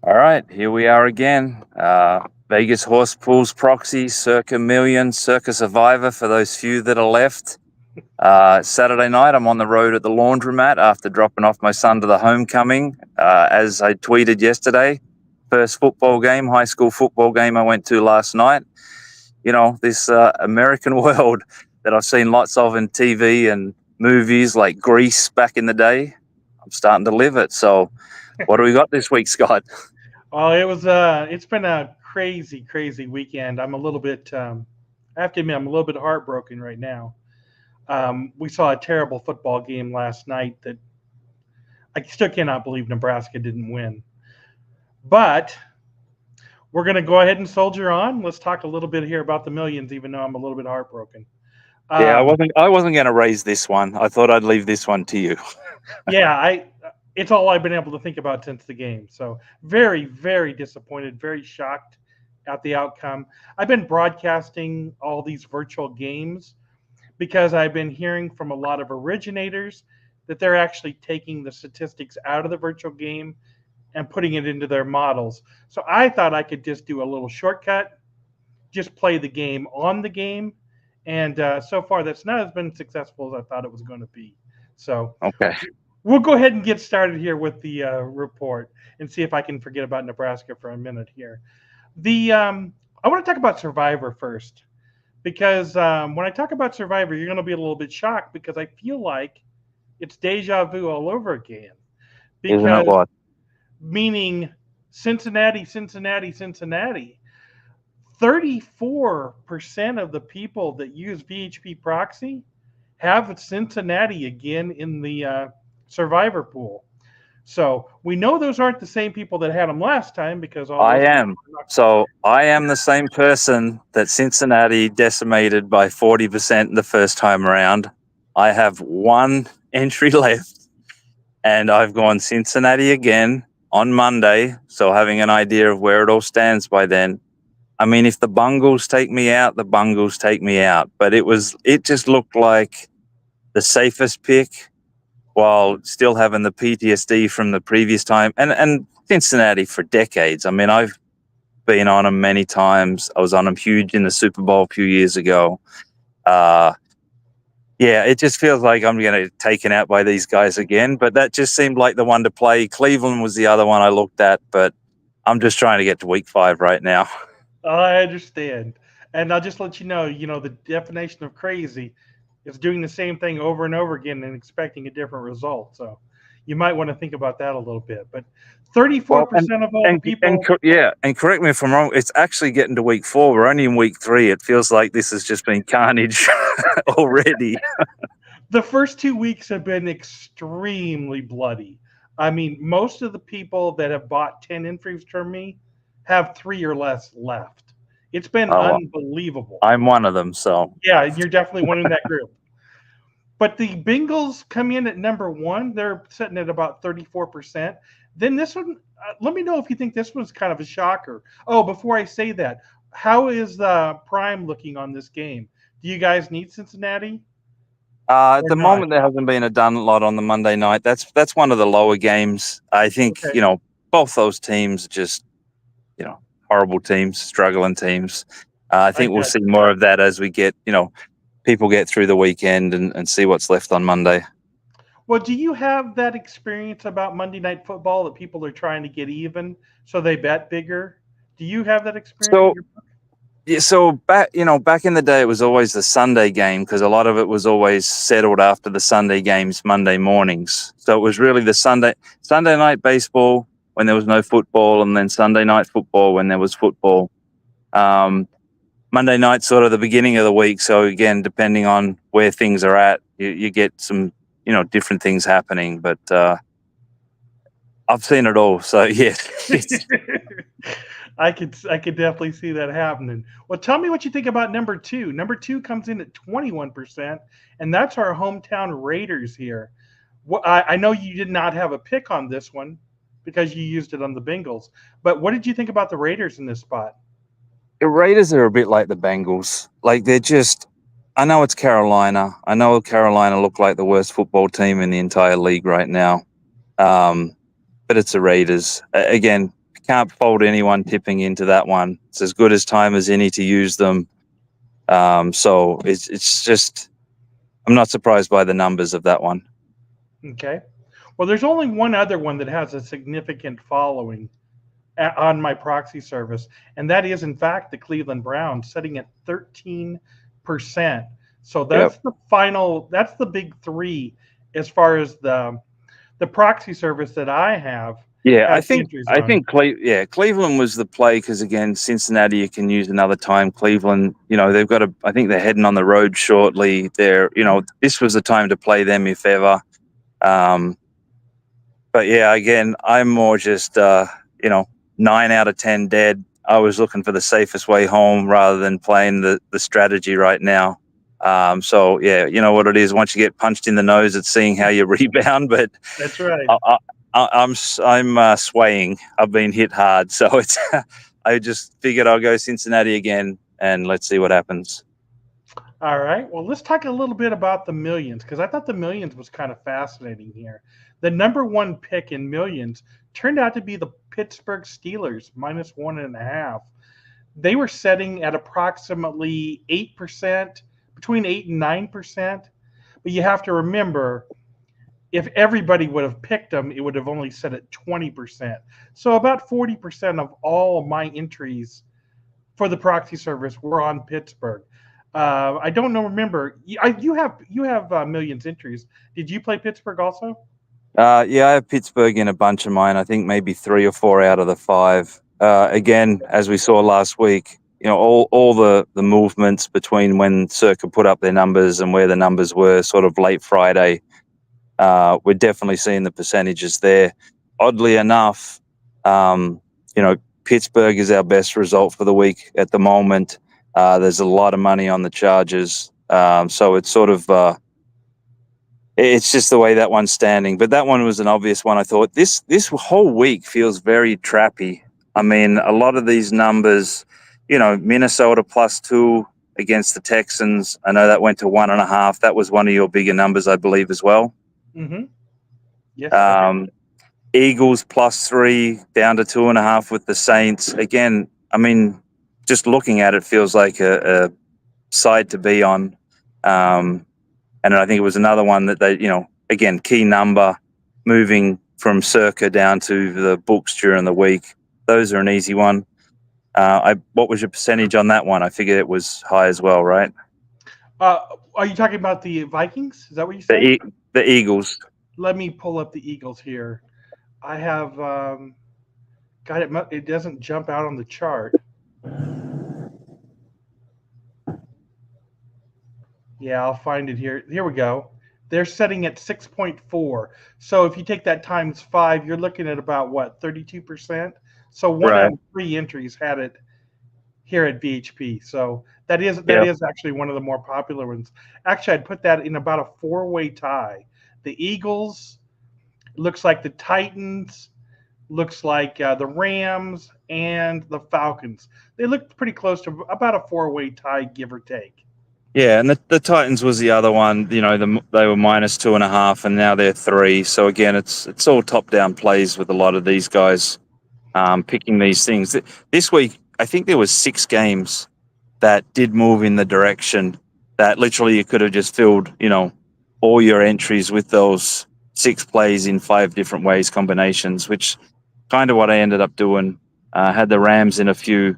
All right, here we are again. Vegas Horse Pools Proxy, Circa Million, Circa Survivor for those few that are left. Saturday night, I'm on the road at the laundromat after dropping off my son to the homecoming. As I tweeted yesterday, first football game, high school football game I went to last night. You know, this American world that I've seen lots of in TV and movies like Grease back in the day. I'm starting to live it. So, what do we got this week, Scott? Oh, it's been a crazy, crazy weekend. I have to admit, I'm a little bit heartbroken right now. We saw a terrible football game last night that I still cannot believe Nebraska didn't win. But we're going to go ahead and soldier on. Let's talk a little bit here about the millions, even though I'm a little bit heartbroken. Yeah, I Um, wasn't. I wasn't going to raise this one. I thought I'd leave this one to you. yeah, it's all I've been able to think about since the game. So very, very disappointed, very shocked at the outcome. I've been broadcasting all these virtual games because I've been hearing from a lot of originators that they're actually taking the statistics out of the virtual game and putting it into their models. So I thought I could just do a little shortcut, just play the game on the game. And so far, that's not as been successful as I thought it was going to be. So Okay. we'll go ahead and get started here with the report and see if I can forget about Nebraska for a minute here. The I want to talk about Survivor first because when I talk about Survivor, you're going to be a little bit shocked because I feel like it's deja vu all over again. Isn't it Because what? meaning Cincinnati, Cincinnati, Cincinnati. 34% of the people that use VHP proxy have Cincinnati again in the survivor pool. So we know those aren't the same people that had them last time because all I those people am. are not. So I am the same person that Cincinnati decimated by 40% the first time around. I have one entry left, and I've gone Cincinnati again on Monday. So having an idea of where it all stands by then. I mean, if the Bungles take me out, the Bungles take me out. But it just looked like the safest pick while still having the PTSD from the previous time. And Cincinnati for decades. I mean, I've been on them many times. I was on them huge in the Super Bowl a few years ago. Uh, yeah, it just feels like I'm going to get taken out by these guys again. But that just seemed like the one to play. Cleveland was the other one I looked at, but I'm just trying to get to week 5 right now. I understand. And I'll just let you know, the definition of crazy is doing the same thing over and over again and expecting a different result. So you might want to think about that a little bit. But Well, 34% of all the people. yeah, and correct me if I'm wrong. It's actually getting to week 4. We're only in week 3. It feels like this has just been carnage already. The first 2 weeks have been extremely bloody. I mean, most of the people that have bought 10 entries from me have 3 or less left. It's been Oh, well, unbelievable. I'm one of them. So Yeah, and you're definitely one in that group. But the Bengals come in at number one. They're sitting at about 34%. Then this one, let me know if you think this one's kind of a shocker. Oh, before I say that, how is the Prime looking on this game? Do you guys need Cincinnati At or the not? moment, there hasn't been a done lot on the Monday night. That's one of the lower games. I think Okay, both those teams are just you know horrible teams, struggling teams. I I think we'll got see you. more of that as we get people get through the weekend and see what's left on Monday. Well, do you have that experience about Monday Night Football that people are trying to get even, so they bet bigger? Do you have that experience in So your? yeah, so back in the day, it was always the Sunday game because a lot of it was always settled after the Sunday games Monday mornings. So it was really the Sunday night baseball when there was no football, and then Sunday night football when there was football. Um, Monday night sort of the beginning of the week. So again, depending on where things are at, you get some different things happening. But I've seen it all. So yeah, I could definitely see that happening. Well, tell me what you think about number two. Number two comes in at 21%, and that's our hometown Raiders here. I know you did not have a pick on this one because you used it on the Bengals, but what did you think about the Raiders in this spot? the Raiders are a bit like the Bengals. Like they're just. I know it's Carolina. I know Carolina look like the worst football team in the entire league right now. Um, but it's the Raiders again. can't fault anyone tipping into that one. It's as good as time as any to use them. So it's just, I'm not surprised by the numbers of that one. Okay. Well, there's only one other one that has a significant following on my proxy service, and that is, in fact, the Cleveland Browns, sitting at 13%. So that's Yep. the final. That's the big three as far as the proxy service that I have. Yeah, Has entries on. Cleveland was the play because, again, Cincinnati you can use another time. Cleveland, they've got I think they're heading on the road shortly. This was the time to play them if ever. But yeah, again, I'm more just 9 out of 10 dead. I was looking for the safest way home rather than playing the strategy right now. So yeah, you know what it is. Once you get punched in the nose, it's seeing how you rebound. But That's right. I'm swaying. I've been hit hard, so it's. I just figured I'll go Cincinnati again, and let's see what happens. All right. Well, let's talk a little bit about the millions, because I thought the millions was kind of fascinating here. The number one pick in millions turned out to be the Pittsburgh Steelers, -1.5. They were setting at approximately 8%, between 8 and 9%. But you have to remember, if everybody would have picked them, it would have only set at 20%. So about 40% of all of my entries for the proxy service were on Pittsburgh. I don't know. Remember, you have millions entries. Did you play Pittsburgh also? Yeah, I have Pittsburgh in a bunch of mine. I think maybe 3 or 4 out of the 5. Again, as we saw last week, all the movements between when CIRCA put up their numbers and where the numbers were sort of late Friday, we're definitely seeing the percentages there. Oddly enough, Pittsburgh is our best result for the week at the moment. There's a lot of money on the Chargers. So it's sort of... it's just the way that one's standing. But that one was an obvious one. I thought this whole week feels very trappy. I mean, a lot of these numbers, Minnesota +2 against the Texans. I know that went to 1.5. That was one of your bigger numbers, I believe, as well. Mm-hmm. Yes. Eagles +3 down to 2.5 with the Saints. Again, I mean, just looking at it feels like a side to be on. And I think it was another one that they, again, key number moving from CIRCA down to the books during the week. Those are an easy one. What was your percentage on that one? I figured it was high as well, right? Are you talking about the Vikings? Is that what you said? The Eagles. Let me pull up the Eagles here. I have got it. It doesn't jump out on the chart. Yeah, I'll find it here. Here we go. They're setting at 6.4. So if you take that times 5, you're looking at about what, 32%? So one Right. out of 3 entries had it here at VHP. So that is actually one of the more popular ones. Actually, I'd put that in about a 4-way tie. The Eagles, looks like the Titans, looks like the Rams, and the Falcons. They look pretty close to about a 4-way tie, give or take. Yeah, and the Titans was the other one. They were -2.5, and now they're 3. So again, it's all top-down plays with a lot of these guys picking these things. This week, I think there was 6 games that did move in the direction that literally you could have just filled, all your entries with those 6 plays in 5 different ways, combinations, which kind of what I ended up doing. Had the Rams in a few.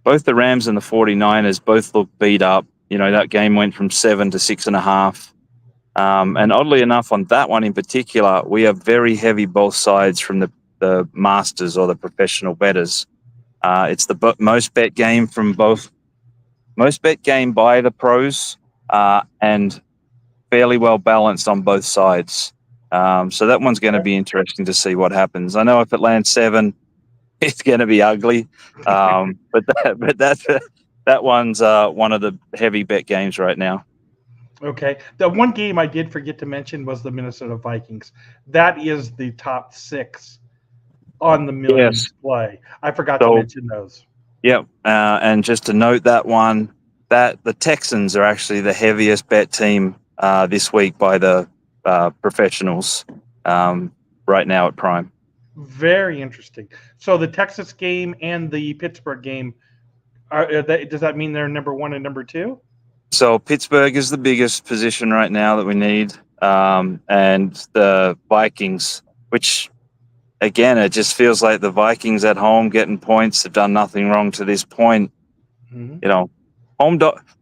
Both the Rams and the 49ers both looked beat up. That game went from 7 to 6.5. And oddly enough, on that one in particular, we are very heavy both sides from the masters or the professional bettors. It's the most bet game from both. Most bet game by the pros and fairly well balanced on both sides. So that one's going to be interesting to see what happens. I know if it lands 7, it's going to be ugly. But that one's one of the heavy bet games right now. Okay. The one game I did forget to mention was the Minnesota Vikings. That is the top 6 on the millions play. I forgot to mention those. Yep. And just to note that one, that the Texans are actually the heaviest bet team this week by the professionals right now at Prime. Very interesting. So the Texas game and the Pittsburgh game does that mean they're number one and number two? So Pittsburgh is the biggest position right now that we need, and the Vikings, which again, it just feels like the Vikings at home getting points have done nothing wrong to this point. Mm-hmm. You know, home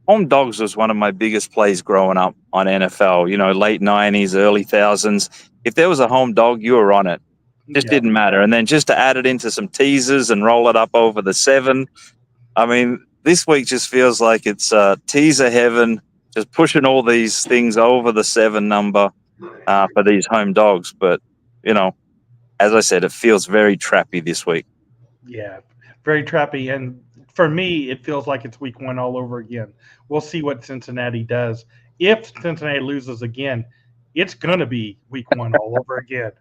home dogs was one of my biggest plays growing up on NFL. You know, late '90s, early thousands. If there was a home dog, you were on it. Just Yeah. didn't matter. And then just to add it into some teasers and roll it up over the 7. I mean, this week just feels like it's teaser heaven, just pushing all these things over the 7 number for these home dogs. But, you know, as I said, it feels very trappy this week. Yeah, very trappy. And for me, it feels like it's week one all over again. We'll see what Cincinnati does. If Cincinnati loses again, it's going to be week one all over again.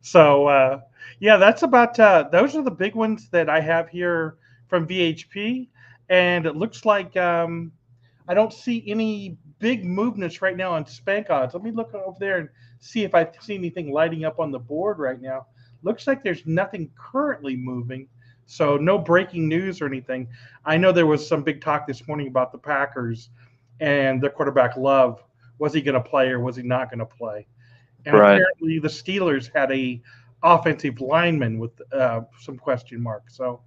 So, yeah, that's about those are the big ones that I have here from VHP. And it looks like I don't see any big movements right now on spank odds. Let me look over there and see if I see anything lighting up on the board right now. Looks like there's nothing currently moving. So no breaking news or anything. I know there was some big talk this morning about the Packers and their quarterback Love. Was he going to play or was he not going to play? And Right. apparently the Steelers had a offensive lineman with some question marks. So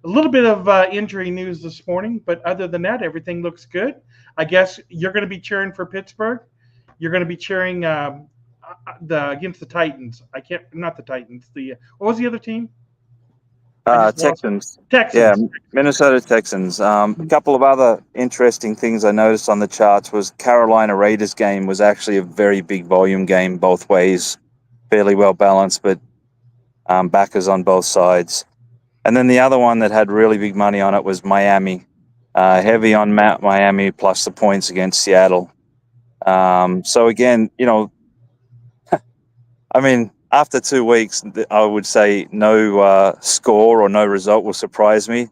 a little bit of injury news this morning, but other than that, everything looks good. I guess you're going to be cheering for Pittsburgh. You're going to be cheering against the Titans. Not the Titans. What was the other team? Texans. Yeah, Texans. Minnesota Texans. A couple of other interesting things I noticed on the charts was Carolina Raiders game was actually a very big volume game both ways, fairly well balanced, but backers on both sides. And then the other one that had really big money on it was Miami, heavy on Miami plus the points against Seattle. So again, you know, I mean, after 2 weeks, I would say no score or no result will surprise me.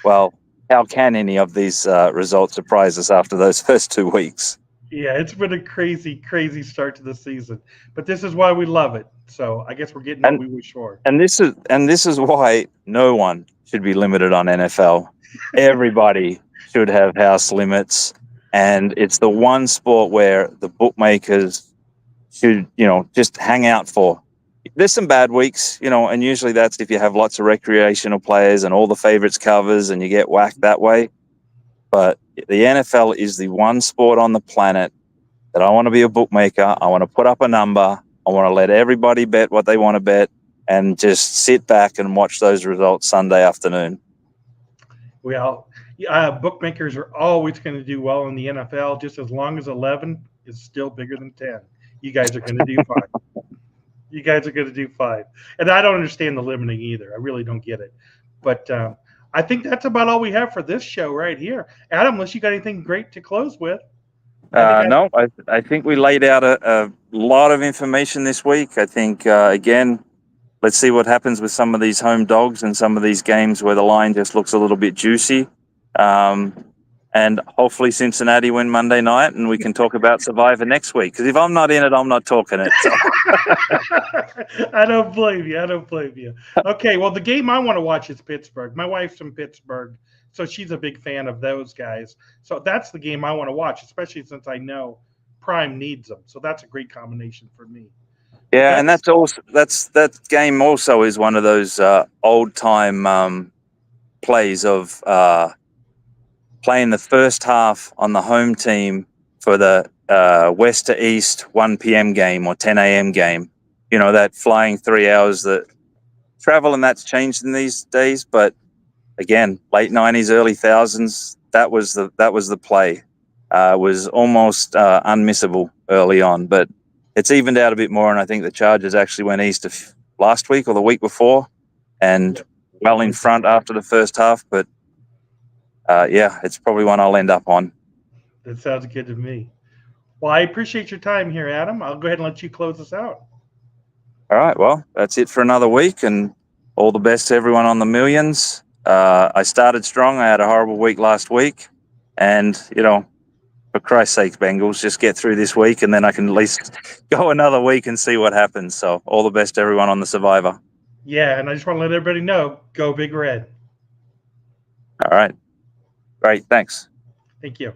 Well, how can any of these results surprise us after those first 2 weeks? Yeah, it's been a crazy, crazy start to the season, but this is why we love it. So I guess we're getting what we wish for. And this is why no one should be limited on NFL. Everybody should have house limits, and it's the one sport where the bookmakers should, you know, just hang out for. There's some bad weeks, you know, and usually that's if you have lots of recreational players and all the favorites covers and you get whacked that way. But the NFL is the one sport on the planet that I want to be a bookmaker. I want to put up a number. I want to let everybody bet what they want to bet and just sit back and watch those results Sunday afternoon. Well, bookmakers are always going to do well in the NFL just as long as 11 is still bigger than 10. You guys are going to do fine. You guys are going to do fine. And I don't understand the limiting either. I really don't get it. But I think that's about all we have for this show right here. Adam, unless you got anything great to close with. No, I think we laid out a lot of information this week. I think, again, let's see what happens with some of these home dogs and some of these games where the line just looks a little bit juicy. And hopefully Cincinnati win Monday night and we can talk about Survivor next week. Because if I'm not in it, I'm not talking it. So. I don't blame you. I don't blame you. Okay, well, the game I want to watch is Pittsburgh. My wife's from Pittsburgh, so she's a big fan of those guys. So that's the game I want to watch, especially since I know Prime needs them. So that's a great combination for me. Yeah, and that game also is one of those old time plays of playing the first half on the home team for the west to east 1 p.m. game or 10 a.m. game. You know, that flying 3 hours that travel, and that's changed in these days. But again, late 90s, early thousands, that was the play. Was almost unmissable early on, but it's evened out a bit more. And I think the Chargers actually went east last week or the week before, and well in front after the first half. But yeah, it's probably one I'll end up on. That sounds good to me. Well, I appreciate your time here, Adam. I'll go ahead and let you close us out. All right. Well, that's it for another week, and all the best to everyone on the millions. I started strong. I had a horrible week last week, and you know, for Christ's sake, Bengals, just get through this week, and then I can at least go another week and see what happens. So, all the best to everyone on the Survivor. Yeah, and I just want to let everybody know, go Big Red. All right. Great. Thanks. Thank you.